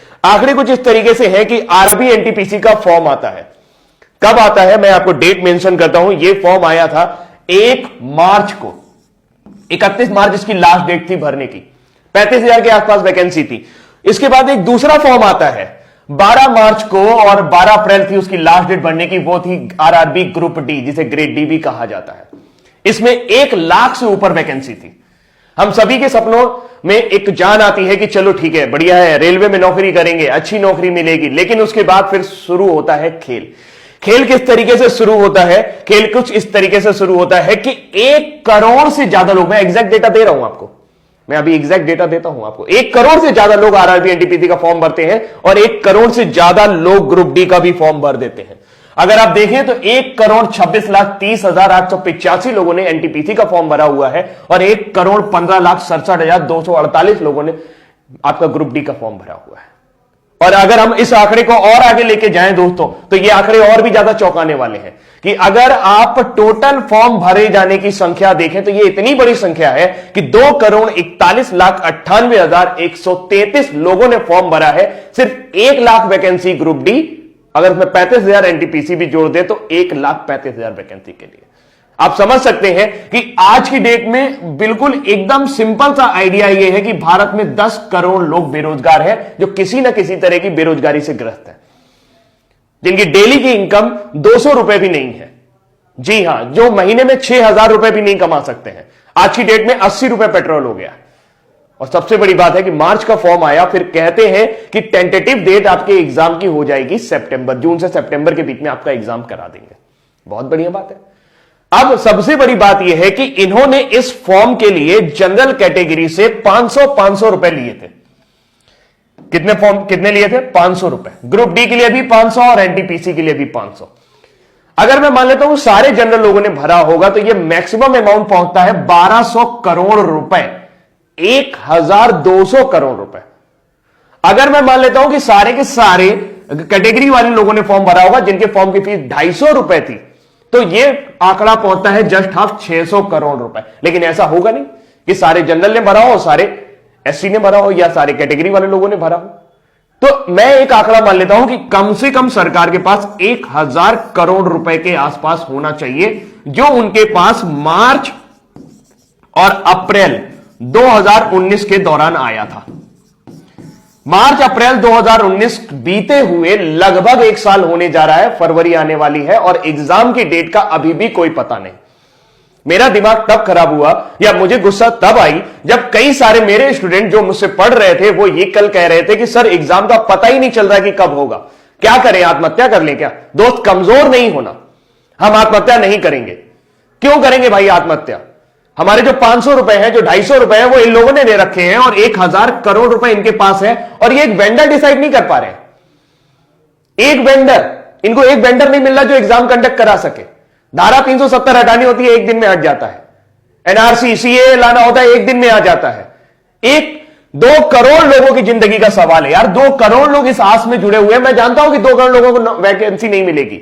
आखिरी कुछ इस तरीके से है कि आरआरबी एनटीपीसी का फॉर्म आता है। कब आता है मैं आपको डेट मेंशन करता हूं। यह फॉर्म आया था 1 मार्च को, 31 मार्च इसकी लास्ट डेट थी भरने की। 35,000 के आसपास वैकेंसी थी। इसके बाद एक दूसरा फॉर्म आता है 12 मार्च को और 12 अप्रैल थी उसकी लास्ट डेट भरने की। वो थी आरआरबी ग्रुप डी, जिसे ग्रेड डी भी कहा जाता है। इसमें 1 लाख से ऊपर वैकेंसी थी। हम सभी के सपनों में एक जान आती है कि चलो ठीक है, बढ़िया है, रेलवे में नौकरी करेंगे, अच्छी नौकरी मिलेगी। लेकिन उसके बाद फिर शुरू होता है खेल। खेल किस तरीके से शुरू होता है? खेल कुछ इस तरीके से शुरू होता है कि 1 करोड़ से ज्यादा लोग, मैं एग्जैक्ट डेटा दे रहा हूं आपको, मैं अभी एग्जैक्ट डेटा देता हूं आपको। 1 करोड़ से ज्यादा लोग आरआरबी एनटीपीसी का फॉर्म भरते हैं और 1 करोड़ से ज्यादा लोग ग्रुप डी का भी फॉर्म भर देते हैं। अगर आप देखें तो 1,26,30,885 लोगों ने एनटीपीसी का फॉर्म भरा हुआ है और 1,15,67,248 लोगों ने आपका ग्रुप डी का फॉर्म भरा हुआ है। और अगर हम इस आंकड़े को और आगे लेके जाएं दोस्तों, तो ये आंकड़े और भी ज्यादा चौंकाने वाले हैं कि अगर आप टोटल फॉर्म भरे जाने की संख्या देखें तो ये इतनी बड़ी संख्या है कि 2,41,98,133 लोगों ने फॉर्म भरा है। सिर्फ 1 लाख वैकेंसी ग्रुप डी, अगर उसमें 35,000 एनटीपीसी भी जोड़ दे तो 1,35,000 वैकेंसी के लिए। आप समझ सकते हैं कि आज की डेट में बिल्कुल एकदम सिंपल सा आइडिया यह है कि भारत में 10 करोड़ लोग बेरोजगार हैं, जो किसी ना किसी तरह की बेरोजगारी से ग्रस्त है, जिनकी डेली की इनकम 200 रुपए भी नहीं है। जी हां, जो महीने में 6,000 रुपए भी नहीं कमा सकते हैं। आज की डेट में 80 रुपए पेट्रोल हो गया। और सबसे बड़ी बात है कि मार्च का फॉर्म आया, फिर कहते हैं कि टेंटेटिव डेट आपके एग्जाम की हो जाएगी सितंबर, जून से सितंबर के बीच में आपका एग्जाम करा देंगे। बहुत बढ़िया बात है। अब सबसे बड़ी बात यह है कि इन्होंने इस फॉर्म के लिए जनरल कैटेगरी से 500 रुपए लिए थे। कितने लिए थे? 500 रुपए। ग्रुप डी के लिए भी 500 और एनटीपीसी के लिए भी 500। अगर मैं मान लेता हूं सारे जनरल लोगों ने भरा होगा तो यह मैक्सिमम अमाउंट पहुंचता है 1200 करोड़ रुपए, 1,200 करोड़ रुपए। अगर मैं मान लेता हूं कि सारे के सारे कैटेगरी वाले लोगों ने फॉर्म भरा होगा जिनके फॉर्म की फीस 250 रुपए थी, तो यह आंकड़ा पहुंचता है जस्ट हाफ 600 करोड़ रुपए। लेकिन ऐसा होगा नहीं कि सारे जनरल ने भरा हो, सारे एससी ने भरा हो या सारे कैटेगरी वाले लोगों ने भरा हो। तो मैं एक आंकड़ा मान लेता हूं कि कम से कम सरकार के पास 1,000 करोड़ रुपए के आसपास होना चाहिए, जो उनके पास मार्च और अप्रैल 2019 के दौरान आया था। मार्च अप्रैल 2019 बीते हुए लगभग 1 साल होने जा रहा है, फरवरी आने वाली है और एग्जाम की डेट का अभी भी कोई पता नहीं। मेरा दिमाग तब खराब हुआ या मुझे गुस्सा तब आई जब कई सारे मेरे स्टूडेंट जो मुझसे पढ़ रहे थे वो ये कल कह रहे थे कि सर एग्जाम का पता ही नहीं चल रहा कि कब होगा, क्या करें, आत्महत्या कर लें क्या? दोस्त, कमजोर नहीं होना, हम आत्महत्या नहीं करेंगे। क्यों करेंगे भाई आत्महत्या? हमारे जो 500 रुपए हैं, जो 250 रुपए हैं, वो इन लोगों ने दे रखे हैं और 1,000 करोड़ रुपए इनके पास है और ये एक वेंडर डिसाइड नहीं कर पा रहे हैं। इनको एक वेंडर नहीं मिल रहा जो एग्जाम कंडक्ट करा सके। धारा 370 हटानी होती है, 1 दिन में हट जाता है। एनआरसी सीए लाना होता है, 1 दिन में आ जाता है। 2 करोड़ लोगों की जिंदगी का सवाल है यार। 2 करोड़ लोग इस आस में जुड़े हुए हैं। मैं जानता हूं कि 2 करोड़ लोगों को वैकेंसी नहीं मिलेगी,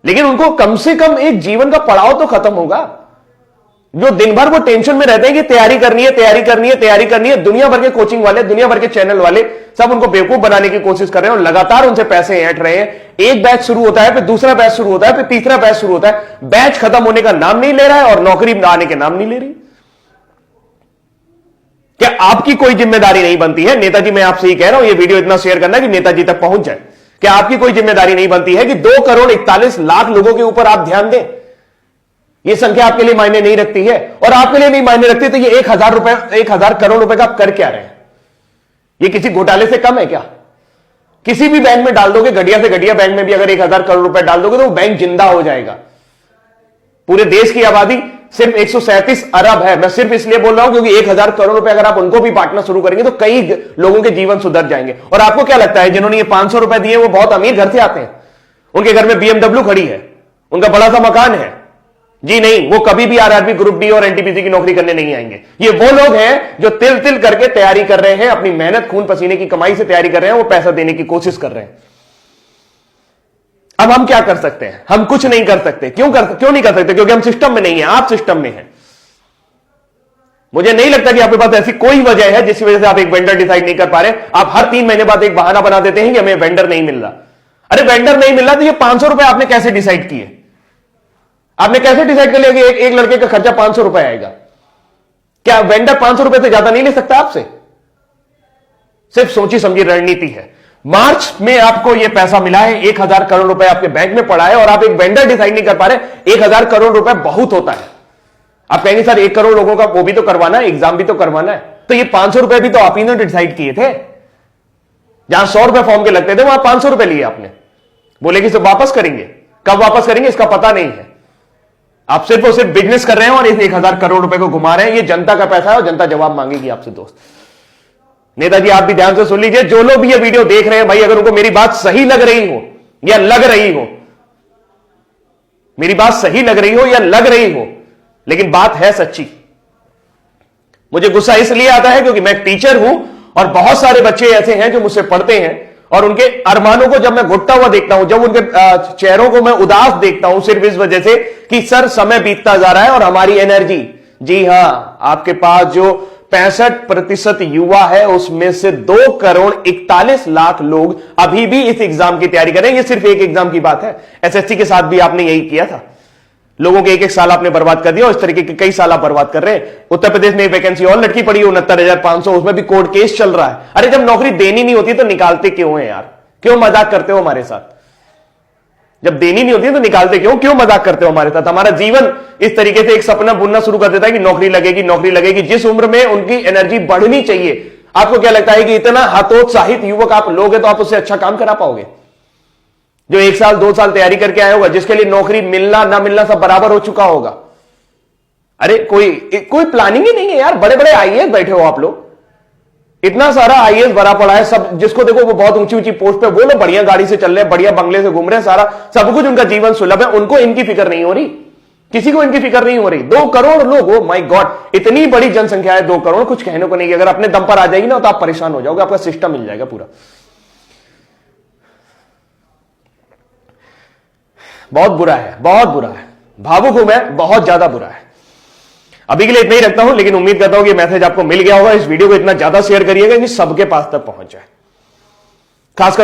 लेकिन उनको कम से कम एक जीवन का पड़ाव तो खत्म होगा। जो दिन भर वो टेंशन में रहते हैं कि तैयारी करनी है, तैयारी करनी है, तैयारी करनी है। दुनिया भर के कोचिंग वाले, दुनिया भर के चैनल वाले सब उनको बेवकूफ बनाने की कोशिश कर रहे हैं और लगातार उनसे पैसे ऐंठ रहे हैं। एक बैच शुरू होता है, फिर दूसरा बैच शुरू होता है, फिर तीसरा बैच शुरू होता है। बैच खत्म होने का नाम नहीं ले रहा है और नौकरी आने के नाम नहीं ले रही। क्या आपकी कोई जिम्मेदारी नहीं बनती है? नेताजी, मैं आपसे ही कह रहा हूं, यह वीडियो इतना शेयर करना कि नेताजी तक पहुंच जाए। क्या आपकी कोई जिम्मेदारी नहीं बनती है कि 2,41,00,000 लोगों के ऊपर आप ध्यान दें? यह संख्या आपके लिए मायने नहीं रखती है और आपके लिए नहीं मायने रखती तो ये 1,000 करोड़ रुपए का आप कर क्या रहे हैं? ये किसी घोटाले से कम है क्या? किसी भी बैंक में डाल दोगे, घटिया से घटिया बैंक में भी अगर 1,000 करोड़ रुपए डाल दोगे तो वो बैंक जिंदा हो जाएगा। पूरे देश की आबादी सिर्फ 137 अरब है। मैं सिर्फ इसलिए बोल रहा हूं क्योंकि 1,000 करोड़ रुपए अगर आप उनको भी बांटना शुरू करेंगे तो कई लोगों के जीवन सुधर जाएंगे। और आपको क्या लगता है जिन्होंने ये 500 रुपए दिए वो बहुत अमीर घर से आते हैं? उनके घर में BMW खड़ी है, उनका बड़ा सा मकान है? जी नहीं, वो कभी भी आरआरबी ग्रुप डी और एनटीपीसी की नौकरी करने नहीं आएंगे। ये वो लोग हैं जो तिल तिल करके तैयारी कर रहे हैं, अपनी मेहनत खून पसीने की कमाई से तैयारी कर रहे हैं, वो पैसा देने की कोशिश कर रहे हैं। अब हम क्या कर सकते हैं? हम कुछ नहीं कर सकते। क्यों नहीं कर सकते? क्योंकि हम सिस्टम में नहीं है, आप सिस्टम में हैं। मुझे नहीं लगता कि आपके पास ऐसी कोई वजह है जिसकी वजह से आप एक वेंडर डिसाइड नहीं कर पा रहे। आप हर 3 महीने बाद एक बहाना बना देते हैं कि हमें वेंडर नहीं मिल रहा। अरे वेंडर नहीं मिल रहा तो ये 500 रुपए आपने कैसे डिसाइड किए? आपने कैसे डिसाइड कर लिया कि एक लड़के का खर्चा 500 रुपए आएगा? क्या वेंडर 500 रुपए से ज्यादा नहीं ले सकता आपसे? सिर्फ सोची समझी रणनीति है। मार्च में आपको यह पैसा मिला है, 1000 करोड़ रुपए आपके बैंक में पड़ा है और आप एक वेंडर डिसाइड नहीं कर पा रहे। 1000 करोड़ रुपए बहुत होता है। आप कहेंगे सर 1 करोड़ लोगों का वो भी तो करवाना है, एग्जाम भी तो करवाना है। तो ये 500 रुपए भी तो आप ही ने डिसाइड किए थे। जहां 100 रुपए फॉर्म के लगते थे वहां 500 रुपए लिए आपने। बोले कि सब वापस करेंगे, कब वापस करेंगे इसका पता नहीं है। आप सिर्फ और सिर्फ बिजनेस कर रहे हैं और इस 1000 करोड़ रुपए को घुमा रहे हैं। ये जनता का पैसा है और जनता जवाब मांगेगी आपसे। दोस्त नेताजी आप भी ध्यान से सुन लीजिए, जो लोग भी ये वीडियो देख रहे हैं भाई, अगर उनको मेरी बात सही लग रही हो या लग रही हो, मेरी बात सही लग रही हो या लग रही हो, लेकिन बात है सच्ची। मुझे गुस्सा इसलिए आता है क्योंकि मैं एक टीचर हूं और बहुत सारे बच्चे ऐसे हैं जो मुझसे पढ़ते हैं और उनके अरमानों को जब मैं घुटता हुआ देखता हूं, जब उनके चेहरों को मैं उदास देखता हूं सिर्फ इस वजह से कि सर समय बीतता जा रहा है और हमारी एनर्जी, जी हां, आपके पास जो 65% युवा है उसमें से 2,41,00,000 लोग अभी भी इस एग्जाम की तैयारी कर रहे हैं। ये सिर्फ एक एग्जाम की बात है। एसएससी के साथ भी आपने यही किया था। लोगों के एक साल आपने बर्बाद कर दिया और इस तरीके के कई साल आप बर्बाद कर रहे हैं। उत्तर प्रदेश में एक वैकेंसी और लटकी पड़ी है 69,500, उसमें भी कोर्ट केस चल रहा है। अरे जब नौकरी देनी नहीं होती तो निकालते क्यों है यार? क्यों मजाक करते हो हमारे साथ? जब देनी नहीं होती तो निकालते क्यों मजाक करते हो हमारे साथ? हमारा जीवन इस तरीके से एक सपना बुनना शुरू कर देता है कि नौकरी लगेगी, नौकरी लगेगी। जिस उम्र में उनकी एनर्जी बढ़नी चाहिए, आपको क्या लगता है कि इतना हतोत्साहित युवक आप लोग हैं तो आप उससे अच्छा काम करा पाओगे? जो 1 साल 2 साल तैयारी करके आया होगा, जिसके लिए नौकरी मिलना ना मिलना सब बराबर हो चुका होगा। अरे कोई प्लानिंग ही नहीं है यार। बड़े बड़े आईएएस बैठे हो आप लोग, इतना सारा आईएएस भरा पड़ा है, सब जिसको देखो वो बहुत ऊंची ऊंची पोस्ट पे, वो लोग बढ़िया गाड़ी से चल रहे हैं, बढ़िया बंगले से घूम रहे हैं, सारा सब कुछ उनका जीवन सुलभ है, उनको इनकी फिक्र नहीं हो रही। किसी को इनकी फिक्र नहीं हो रही। 2 करोड़ लोग, ओ माय गॉड, इतनी बड़ी जनसंख्या है 2 करोड़, कुछ कहने को नहीं। अगर अपने दम पर आ जाएगी ना तो आप परेशान हो जाओगे, आपका सिस्टम मिल जाएगा पूरा। बहुत बुरा है, बहुत बुरा है। भावुक हूं मैं, बहुत ज्यादा बुरा है। अभी के लिए इतना ही रखता हूं, लेकिन उम्मीद करता हूं कि मैसेज आपको मिल गया होगा। इस वीडियो को इतना ज्यादा शेयर करिएगा कि सबके पास तक पहुंच जाए, खासकर